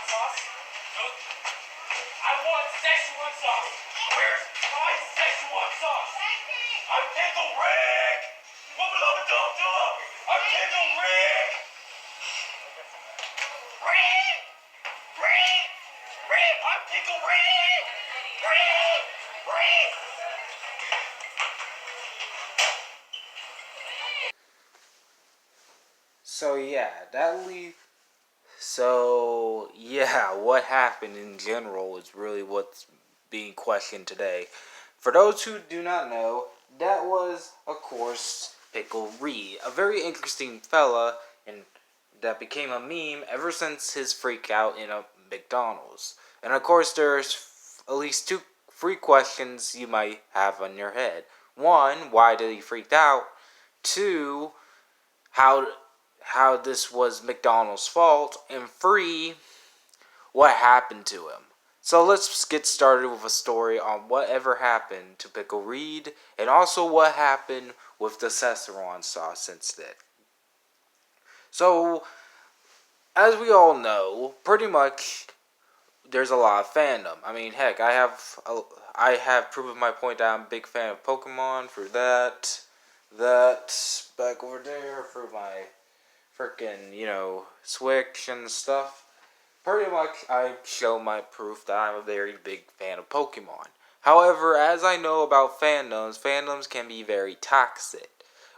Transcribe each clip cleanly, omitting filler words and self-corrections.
sauce? I want Szechuan sauce. Where's my Szechuan sauce? I'm Pickle Ree. I'm Pickle Ree. I'm Pickle Ree. So yeah, what happened in general is really what's being questioned today. For those who do not know, that was, of course, Pickle Ree, a very interesting fella, and that became a meme ever since his freak out in a McDonald's. And of course, there's at least two free questions you might have on your head. One, why did he freak out? Two, how this was McDonald's fault, and three, what happened to him. So let's get started with a story on whatever happened to Pickle Ree, and also what happened with the Szechuan sauce since then. So, as we all know, pretty much there's a lot of fandom. I mean, heck, I have proven my point that I'm a big fan of Pokemon for that back over there for my freaking, Switch and stuff. Pretty much, I show my proof that I'm a very big fan of Pokemon. However, as I know about fandoms can be very toxic,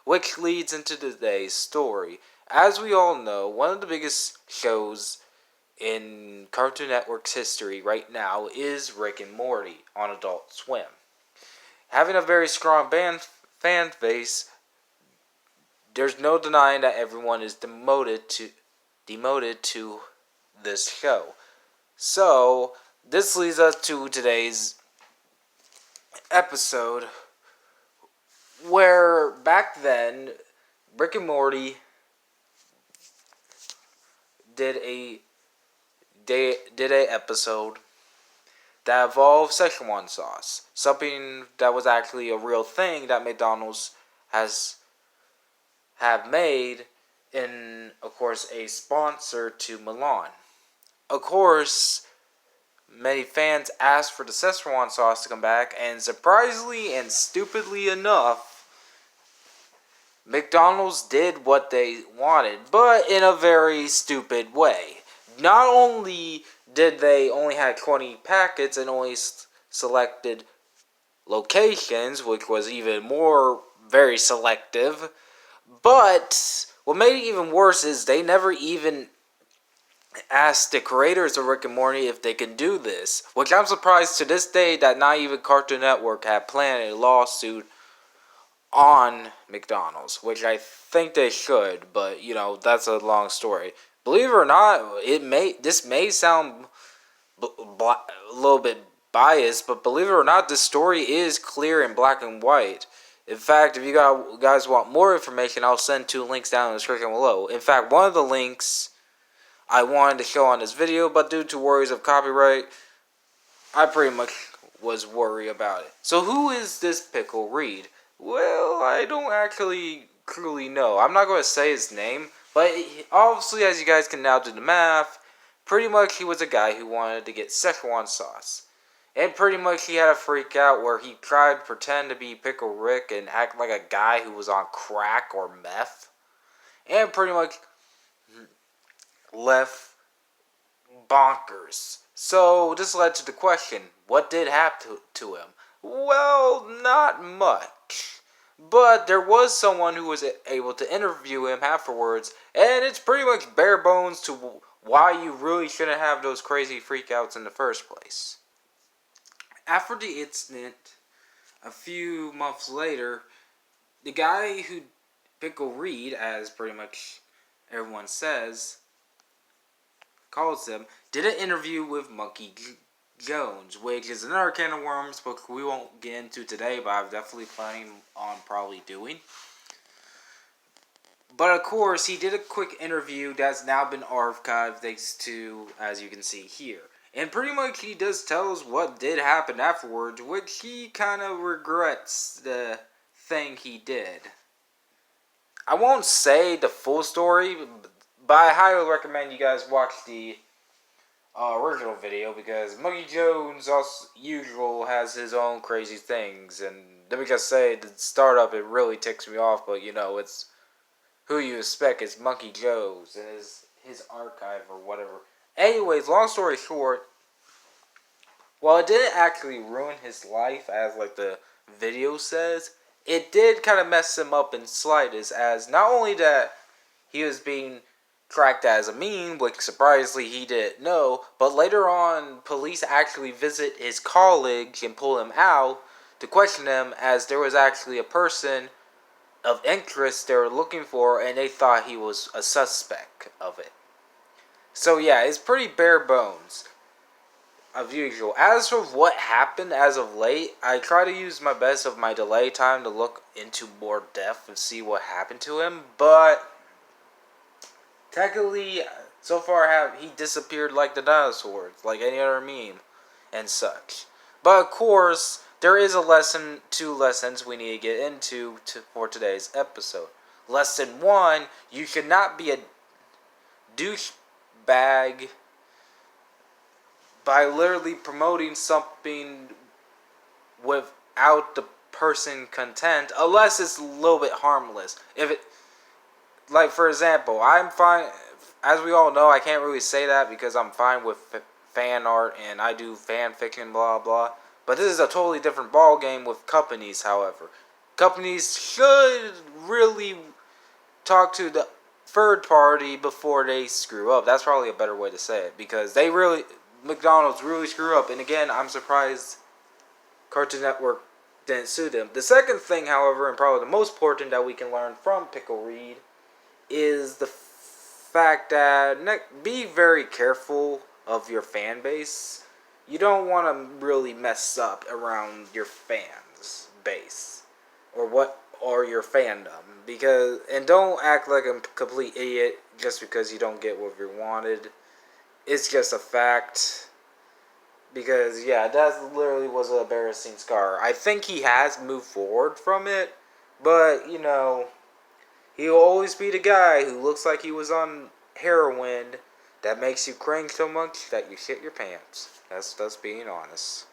which leads into today's story. As we all know, one of the biggest shows in Cartoon Network's history right now is Rick and Morty on Adult Swim. Having a very strong fan base, there's no denying that everyone is demoted to this show. So, this leads us to today's episode, where back then, Rick and Morty did a episode that involved Szechuan sauce, something that was actually a real thing that McDonald's have made in, of course, a sponsor to Milan. Of course, many fans asked for the Szechuan sauce to come back, and surprisingly and stupidly enough, McDonald's did what they wanted, but in a very stupid way. Not only did they only have 20 packets and only selected locations, which was even more very selective, but what made it even worse is they never even asked the creators of Rick and Morty if they can do this, which I'm surprised to this day that not even Cartoon Network had planned a lawsuit on McDonald's, which I think they should, but that's a long story. Believe it or not, this may sound a little bit biased, but believe it or not, this story is clear in black and white. In fact, if you guys want more information, I'll send 2 links down in the description below. In fact, one of the links I wanted to show on this video, but due to worries of copyright, I pretty much was worried about it. So who is this Pickle Ree? Well, I don't actually truly know. I'm not going to say his name, but obviously, as you guys can now do the math, pretty much he was a guy who wanted to get Szechuan sauce. And pretty much he had a freak out where he tried to pretend to be Pickle Rick and act like a guy who was on crack or meth. And pretty much left bonkers. So this led to the question, what did happen to him? Well, not much. But there was someone who was able to interview him afterwards, and it's pretty much bare bones to why you really shouldn't have those crazy freakouts in the first place. After the incident, a few months later, the guy who Pickle Ree, as pretty much everyone calls him, did an interview with Monkey Jones, which is another can of worms, but we won't get into today, but I'm definitely planning on probably doing. But of course, he did a quick interview that's now been archived thanks to, as you can see here. And pretty much he does tell us what did happen afterwards, which he kind of regrets the thing he did. I won't say the full story, but I highly recommend you guys watch the original video, because Monkey Jones, as usual, has his own crazy things. And let me just say, the startup, it really ticks me off, but it's who you expect. It's Monkey Jones and his archive or whatever. Anyways, long story short, while it didn't actually ruin his life, as like the video says, it did kind of mess him up in slightest, as not only that he was being tracked as a meme, which surprisingly he didn't know, but later on, police actually visit his college and pull him out to question him, as there was actually a person of interest they were looking for, and they thought he was a suspect of it. So yeah, it's pretty bare bones, as usual. As for what happened as of late, I try to use my best of my delay time to look into more depth and see what happened to him, but technically, so far he disappeared like the dinosaurs, like any other meme, and such. But of course, there is two lessons we need to get into for today's episode. Lesson 1, you should not be a douchebag by literally promoting something without the person content, unless it's a little bit harmless. If it, like for example, I'm fine, as we all know, I can't really say that because I'm fine with fan art and I do fan fiction, blah blah. But this is a totally different ball game with companies, however. Companies should really talk to the third party before they screw up. That's probably a better way to say it, because McDonald's really screw up. And again, I'm surprised Cartoon Network didn't sue them. The second thing, however, and probably the most important that we can learn from Pickle Ree, is the fact that be very careful of your fan base. You don't want to really mess up around your fans base or your fandom, and don't act like a complete idiot just because you don't get what you wanted. It's just a fact. Because yeah, that literally was an embarrassing scar. I think he has moved forward from it, but he'll always be the guy who looks like he was on heroin that makes you cringe so much that you shit your pants. That's being honest.